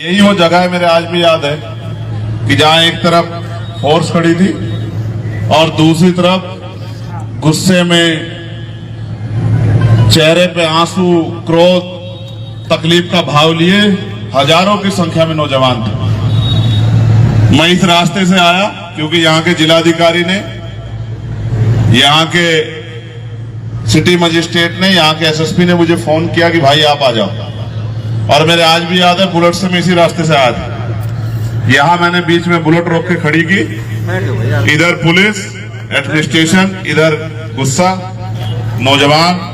यही वो जगह है, मेरे आज भी याद है कि जहां एक तरफ फोर्स खड़ी थी और दूसरी तरफ गुस्से में चेहरे पे आंसू, क्रोध, तकलीफ का भाव लिए हजारों की संख्या में नौजवान थे। मैं इस रास्ते से आया क्योंकि यहाँ के जिलाधिकारी ने, यहाँ के सिटी मजिस्ट्रेट ने, यहाँ के एसएसपी ने मुझे फोन किया कि भाई आप आ जाओ। और मेरे आज भी याद है, बुलेट से मैं इसी रास्ते से आया था। यहां मैंने बीच में बुलेट रोक के खड़ी की, इधर पुलिस, एडमिनिस्ट्रेशन, इधर गुस्सा, नौजवान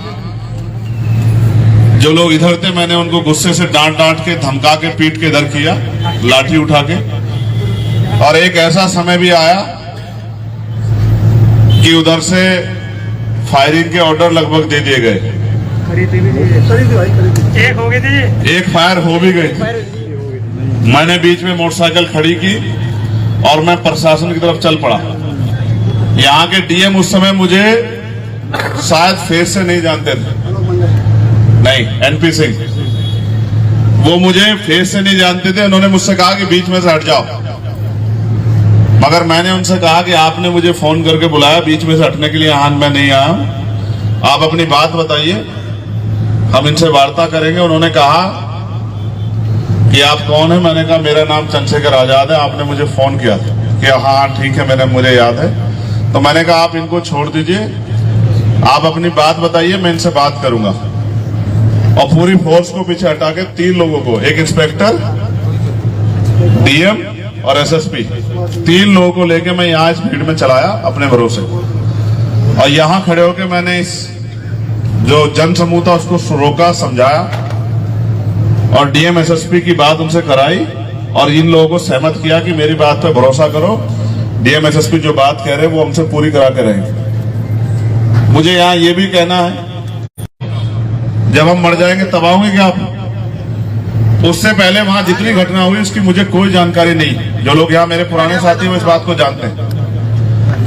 जो लोग इधर थे, मैंने उनको गुस्से से डांट डांट के, धमका के, पीट के इधर किया, लाठी उठा के। और एक ऐसा समय भी आया कि उधर से फायरिंग के ऑर्डर लगभग दे दिए गए। एक हो गई थी, एक फायर हो भी गई। मैंने बीच में मोटरसाइकिल खड़ी की और मैं प्रशासन की तरफ चल पड़ा। यहाँ के डीएम उस समय मुझे शायद फेस से नहीं जानते थे, नहीं, एनपी सिंह, वो मुझे फेस से नहीं जानते थे। उन्होंने मुझसे कहा कि बीच में से हट जाओ, मगर मैंने उनसे कहा कि आपने मुझे फोन करके बुलाया, बीच में से हटने के लिए यहाँ मैं नहीं आया, आप अपनी बात बताइए, हम इनसे वार्ता करेंगे। उन्होंने कहा कि आप कौन है? मैंने कहा मेरा नाम चंद्रशेखर आजाद है, आपने मुझे फोन किया था कि हाँ ठीक है, मुझे याद है। तो मैंने कहा आप इनको छोड़ दीजिए, आप अपनी बात बताइए, मैं इनसे बात करूंगा। और पूरी फोर्स को पीछे हटा के 3 लोगों को, एक इंस्पेक्टर, डीएम और एसएसपी, 3 लोगों को लेके मैं यहाँ इस भीड़ में चलाया अपने भरोसे। और यहाँ खड़े होकर मैंने इस जो जन समूह था उसको रोका, समझाया और डीएम एसएसपी की बात उनसे कराई और इन लोगों को सहमत किया कि मेरी बात पे भरोसा करो, डीएम एसएसपी जो बात कह रहे हैं वो हमसे पूरी करा के रहेंगे। मुझे यहाँ ये भी कहना है, जब हम मर जाएंगे तब आओगे क्या आप? उससे पहले वहां जितनी घटना हुई उसकी मुझे कोई जानकारी नहीं। जो लोग यहाँ मेरे पुराने साथी वो इस बात को जानते हैं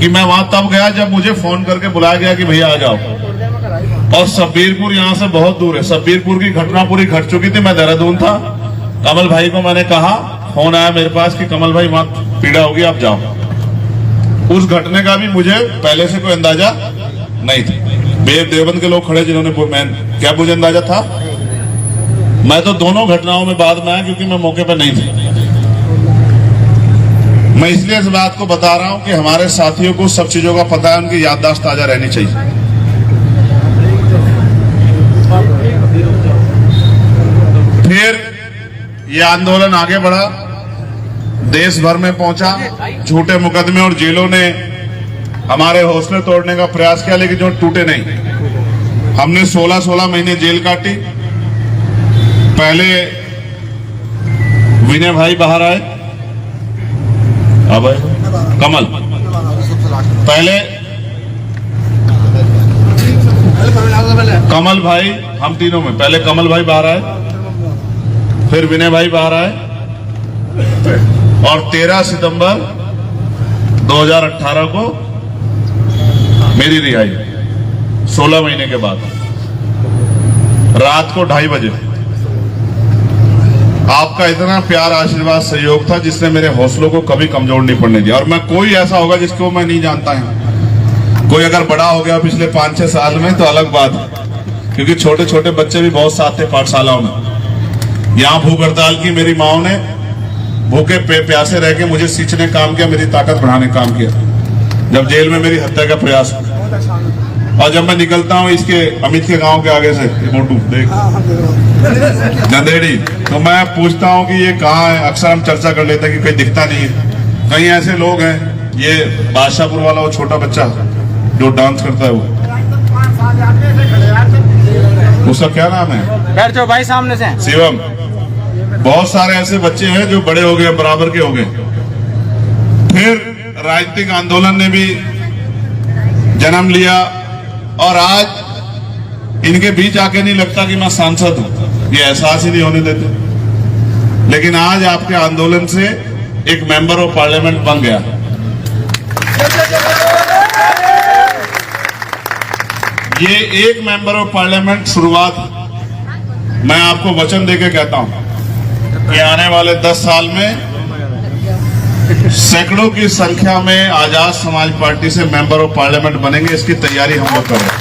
कि मैं वहां तब गया जब मुझे फोन करके बुलाया गया कि भैया आ जाओ। और सब्बीरपुर यहाँ से बहुत दूर है। सब्बीरपुर की घटना पूरी घट चुकी थी, मैं देहरादून था। कमल भाई को मैंने कहा, फोन आया मेरे पास कि कमल भाई वहां पीड़ा होगी, आप जाओ। उस घटने का भी मुझे पहले से कोई अंदाजा नहीं था। देवबंद के लोग खड़े जिन्होंने, क्या मुझे अंदाजा था? मैं तो दोनों घटनाओं में बाद में आया क्योंकि मैं मौके पर नहीं था। मैं इसलिए इस बात को बता रहा हूं कि हमारे साथियों को सब चीजों का पता है, उनकी याददाश्त ताजा रहनी चाहिए। फिर ये आंदोलन आगे बढ़ा, देश भर में पहुंचा, झूठे मुकदमे और जेलों ने हमारे हौसले तोड़ने का प्रयास किया, लेकिन जो टूटे नहीं। हमने 16-16 महीने जेल काटी। पहले विनय भाई बाहर आए, अब कमल, पहले कमल भाई, हम तीनों में पहले कमल भाई बाहर आए, फिर विनय भाई बाहर आए और 13 सितंबर 2018 को मेरी रिहाई, 16 महीने के बाद, रात को 2:30 बजे। आपका इतना प्यार, आशीर्वाद, सहयोग था जिसने मेरे हौसलों को कभी कमजोर नहीं पड़ने दिया। और मैं, कोई ऐसा होगा जिसको मैं नहीं जानता है, कोई अगर बड़ा हो गया पिछले 5-6 साल में तो अलग बात है, क्योंकि छोटे छोटे बच्चे भी बहुत साथ थे पाठशालाओं में। यहाँ भूख हड़ताल की मेरी माओ ने भूखे प्यासे रह के मुझे सींचने काम किया, मेरी ताकत बढ़ाने काम किया। जब जेल में मेरी हत्या का प्रयास, और जब मैं निकलता हूँ इसके अमित के गांव के आगे से, मोटू देख नंदेड़ी, तो मैं पूछता हूँ कि ये कहाँ है। अक्सर हम चर्चा कर लेते हैं कि कहीं दिखता नहीं है। कहीं ऐसे लोग हैं, ये बादशाहपुर वाला वो छोटा बच्चा जो डांस करता है, वो उसका क्या नाम है? बैठ जाओ भाई सामने से। शिवम। बहुत सारे ऐसे बच्चे हैं जो बड़े हो गए, बराबर के हो गए। फिर राजनीतिक आंदोलन ने भी जन्म लिया और आज इनके बीच आके नहीं लगता कि मैं सांसद हूं, ये एहसास ही नहीं होने देते। लेकिन आज आपके आंदोलन से एक मेंबर ऑफ पार्लियामेंट बन गया। ये एक मेंबर ऑफ पार्लियामेंट शुरुआत, मैं आपको वचन देके कहता हूं कि आने वाले 10 साल में सैकड़ों की संख्या में आजाद समाज पार्टी से मेंबर ऑफ पार्लियामेंट बनेंगे। इसकी तैयारी हम लोग कर रहे हैं,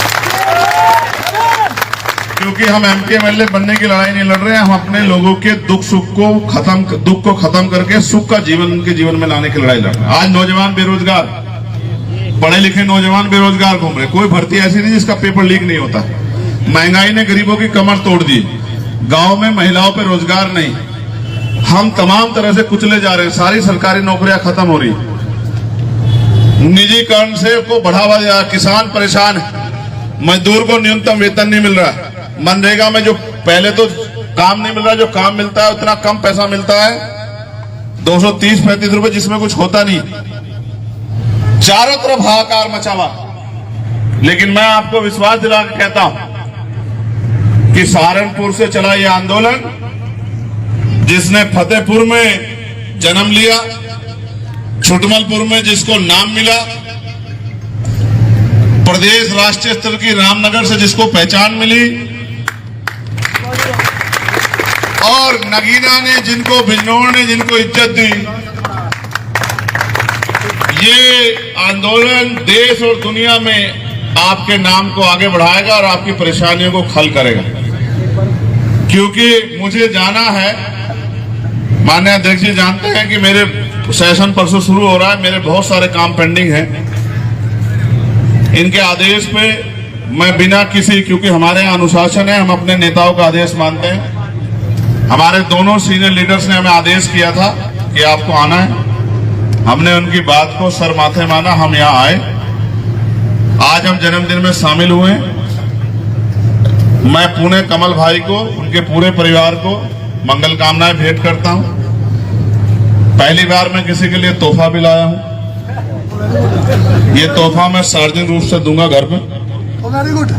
क्योंकि हम एमपी एमएलए बनने की लड़ाई नहीं लड़ रहे हैं। हम अपने लोगों के दुख को खत्म करके सुख का जीवन उनके जीवन में लाने की लड़ाई लड़ रहे हैं। आज नौजवान बेरोजगार, पढ़े लिखे नौजवान बेरोजगार घूम रहे। कोई भर्ती ऐसी नहीं जिसका पेपर लीक नहीं होता। महंगाई ने गरीबों की कमर तोड़ दी। गांव में महिलाओं पे रोजगार नहीं। हम तमाम तरह से कुचले जा रहे हैं। सारी सरकारी नौकरियां खत्म हो रही, निजीकरण से को बढ़ावा दिया। किसान परेशान है, मजदूर को न्यूनतम वेतन नहीं मिल रहा। मनरेगा में जो पहले तो काम नहीं मिल रहा, जो काम मिलता है उतना कम पैसा मिलता है, 230-35 रुपए, जिसमें कुछ होता नहीं। चारों तरफ हाहाकार मचा हुआ। लेकिन मैं आपको विश्वास दिला के कहता हूं कि सहारनपुर से चला यह आंदोलन, जिसने फतेहपुर में जन्म लिया, छुटमलपुर में जिसको नाम मिला, प्रदेश राष्ट्रीय स्तर की रामनगर से जिसको पहचान मिली, और नगीना ने जिनको, बिजनौर ने जिनको इज्जत दी, ये आंदोलन देश और दुनिया में आपके नाम को आगे बढ़ाएगा और आपकी परेशानियों को हल करेगा। क्योंकि मुझे जाना है, माननीय अध्यक्ष जी जानते हैं कि मेरे सेशन परसों शुरू हो रहा है, मेरे बहुत सारे काम पेंडिंग हैं। इनके आदेश पे मैं बिना किसी, क्योंकि हमारे यहाँ अनुशासन है, हम अपने नेताओं का आदेश मानते हैं। हमारे दोनों सीनियर लीडर्स ने हमें आदेश किया था कि आपको आना है। हमने उनकी बात को सर माथे माना, हम यहाँ आए। आज हम जन्मदिन में शामिल हुए। मैं पुणे कमल भाई को, उनके पूरे परिवार को मंगल कामनाएं भेंट करता हूं। पहली बार मैं किसी के लिए तोहफा भी लाया हूं। ये तोहफा मैं सार्वजनिक रूप से दूंगा घर में। Very good.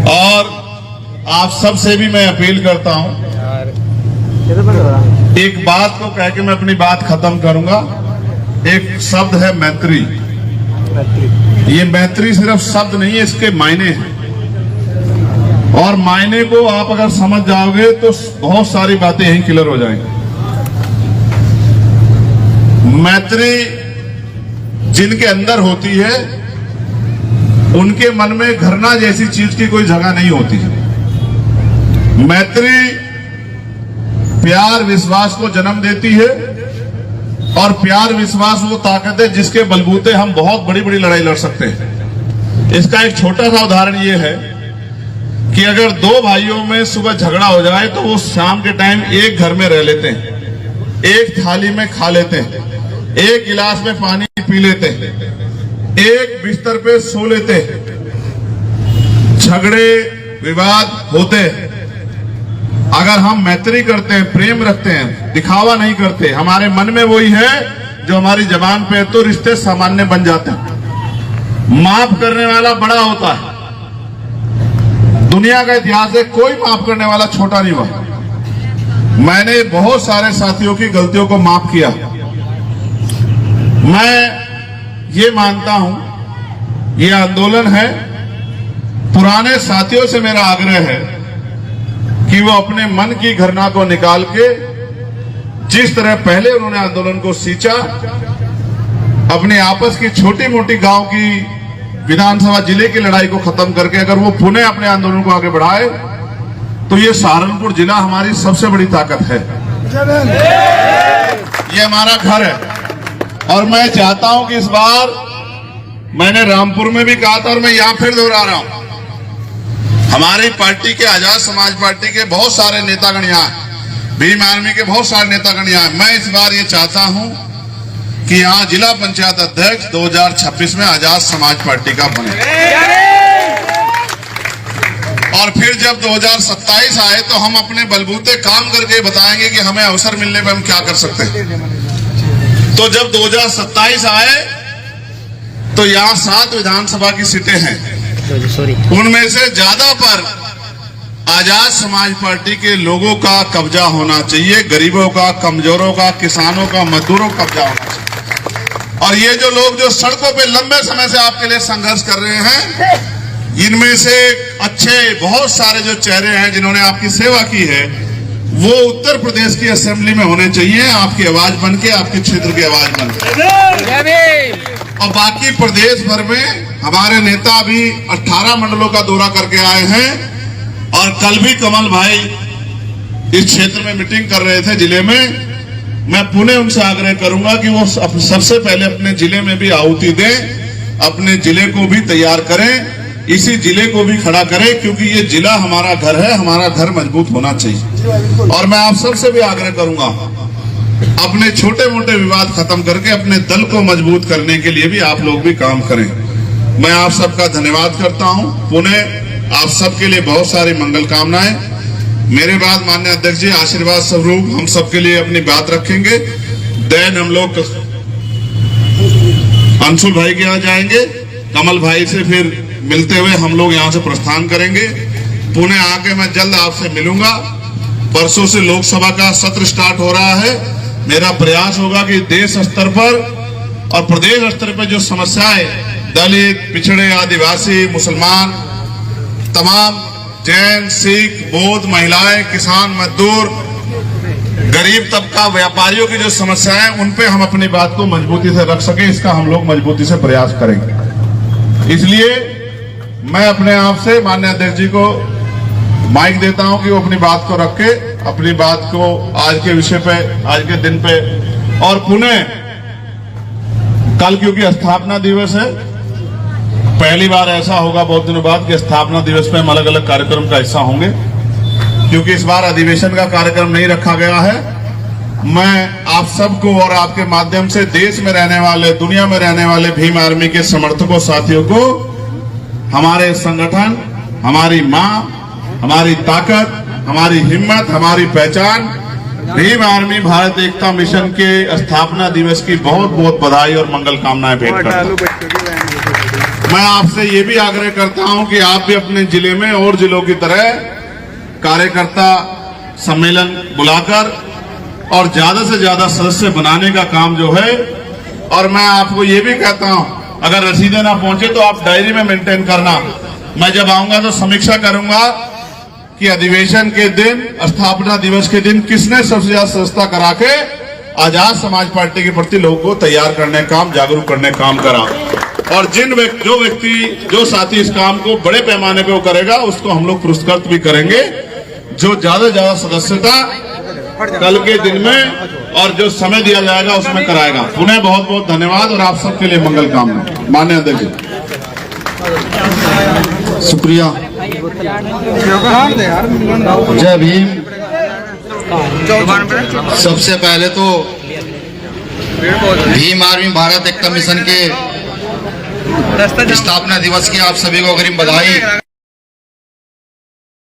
और आप सब से भी मैं अपील करता हूं, एक बात को कह के मैं अपनी बात खत्म करूंगा। एक शब्द है मैत्री। ये मैत्री सिर्फ शब्द नहीं है, इसके मायने हैं। और मायने को आप अगर समझ जाओगे तो बहुत सारी बातें यहीं क्लियर हो जाएंगी। मैत्री जिनके अंदर होती है, उनके मन में घृणा जैसी चीज की कोई जगह नहीं होती है। मैत्री प्यार विश्वास को जन्म देती है, और प्यार विश्वास वो ताकत है जिसके बलबूते हम बहुत बड़ी बड़ी लड़ाई लड़ सकते हैं। इसका एक छोटा सा उदाहरण ये है कि अगर दो भाइयों में सुबह झगड़ा हो जाए तो वो शाम के टाइम एक घर में रह लेते हैं, एक थाली में खा लेते हैं, एक गिलास में पानी पी लेते हैं, एक बिस्तर पे सो लेते हैं। झगड़े विवाद होते हैं। अगर हम मैत्री करते हैं, प्रेम रखते हैं, दिखावा नहीं करते, हमारे मन में वही है जो हमारी जबान पे है, तो रिश्ते सामान्य बन जाते हैं। माफ करने वाला बड़ा होता है। दुनिया का इतिहास है, कोई माफ करने वाला छोटा नहीं हुआ। मैंने बहुत सारे साथियों की गलतियों को माफ किया। मैं ये मानता हूं, ये आंदोलन है। पुराने साथियों से मेरा आग्रह है कि वो अपने मन की घृणा को निकाल के, जिस तरह पहले उन्होंने आंदोलन को सींचा, अपने आपस की छोटी मोटी गांव की, विधानसभा जिले की लड़ाई को खत्म करके अगर वो पुणे अपने आंदोलन को आगे बढ़ाए तो ये सहारनपुर जिला हमारी सबसे बड़ी ताकत है। ये हमारा घर है। और मैं चाहता हूं कि इस बार, मैंने रामपुर में भी कहा था और मैं यहां फिर दोहरा रहा हूं, हमारी पार्टी के, आजाद समाज पार्टी के बहुत सारे नेतागण यहाँ हैं, भीम आर्मी के बहुत सारे नेतागण यहाँ हैं। मैं इस बार ये चाहता हूं कि यहाँ जिला पंचायत अध्यक्ष 2026 में आजाद समाज पार्टी का बने, और फिर जब 2027 आए तो हम अपने बलबूते काम करके बताएंगे कि हमें अवसर मिलने पर हम क्या कर सकते हैं। तो जब 2027 आए तो यहाँ 7 विधानसभा की सीटें हैं, उनमें से ज्यादा पर आजाद समाज पार्टी के लोगों का कब्जा होना चाहिए, गरीबों का, कमजोरों का, किसानों का, मजदूरों का कब्जा होना चाहिए। और ये जो लोग जो सड़कों पे लंबे समय से आपके लिए संघर्ष कर रहे हैं, इनमें से अच्छे बहुत सारे जो चेहरे हैं जिन्होंने आपकी सेवा की है, वो उत्तर प्रदेश की असेंबली में होने चाहिए, आपकी आवाज बन के, आपके क्षेत्र की आवाज बन के। और बाकी प्रदेश भर में हमारे नेता अभी 18 मंडलों का दौरा करके आए हैं, और कल भी कमल भाई इस क्षेत्र में मीटिंग कर रहे थे जिले में। मैं पुनः उनसे आग्रह करूंगा कि वो सबसे पहले अपने जिले में भी आहुति दें, अपने जिले को भी तैयार करें, इसी जिले को भी खड़ा करें, क्योंकि ये जिला हमारा घर है, हमारा घर मजबूत होना चाहिए। और मैं आप सबसे भी आग्रह करूंगा, अपने छोटे मोटे विवाद खत्म करके अपने दल को मजबूत करने के लिए भी आप लोग भी काम करें। मैं आप सबका धन्यवाद करता हूं। पुनः आप सबके लिए बहुत सारी मंगल कामनाएं। मेरे बाद माननीय अध्यक्ष जी आशीर्वाद स्वरूप हम सबके लिए अपनी बात रखेंगे। देन हम लोग अंशुल भाई के यहाँ जाएंगे, कमल भाई से फिर मिलते हुए हम लोग यहाँ से प्रस्थान करेंगे। पुणे आके मैं जल्द आपसे मिलूंगा। परसों से लोकसभा का सत्र स्टार्ट हो रहा है। मेरा प्रयास होगा कि देश स्तर पर और प्रदेश स्तर पर जो समस्याएं दलित, पिछड़े, आदिवासी, मुसलमान, तमाम जैन, सिख, बौद्ध, महिलाएं, किसान, मजदूर, गरीब तबका, व्यापारियों की जो समस्याएं, उन पे हम अपनी बात को मजबूती से रख सके, इसका हम लोग मजबूती से प्रयास करेंगे। इसलिए मैं अपने आप से माननीय अध्यक्ष जी को माइक देता हूं कि वो अपनी बात को रख के, अपनी बात को आज के विषय पे, आज के दिन पे, और पुनः कल क्योंकि स्थापना दिवस है, पहली बार ऐसा होगा बहुत दिनों बाद कि स्थापना दिवस पे हम अलग अलग कार्यक्रम का हिस्सा होंगे, क्योंकि इस बार अधिवेशन का कार्यक्रम नहीं रखा गया है। मैं आप सबको और आपके माध्यम से देश में रहने वाले, दुनिया में रहने वाले भीम आर्मी के समर्थकों, साथियों को हमारे संगठन, हमारी मां, हमारी ताकत, हमारी हिम्मत, हमारी पहचान भीम आर्मी भारत एकता मिशन के स्थापना दिवस की बहुत बहुत बधाई और मंगल कामनाएं भेंट करता हूं। मैं आपसे ये भी आग्रह करता हूं कि आप भी अपने जिले में और जिलों की तरह कार्यकर्ता सम्मेलन बुलाकर और ज्यादा से ज्यादा सदस्य बनाने का काम जो है, और मैं आपको ये भी कहता हूं, अगर रसीदें ना पहुंचे तो आप डायरी में मेंटेन करना। मैं जब आऊंगा तो समीक्षा करूंगा कि अधिवेशन के दिन, स्थापना दिवस के दिन किसने सबसे ज्यादा सदस्यता करा के आजाद समाज पार्टी के प्रति लोगों को तैयार करने काम, जागरूक करने काम करा। और जो साथी इस काम को बड़े पैमाने पे वो करेगा, उसको हम लोग पुरस्कृत भी करेंगे, जो ज्यादा से ज्यादा सदस्यता कल के दिन में और जो समय दिया जाएगा उसमें कराएगा। पुनः बहुत बहुत धन्यवाद और आप सबके लिए मंगल कामना। माननीय अध्यक्ष जी, शुक्रिया। जय भीम। सबसे पहले तो भीम आर्मी भारत एकता मिशन के स्थापना दिवस की आप सभी को अग्रिम बधाई।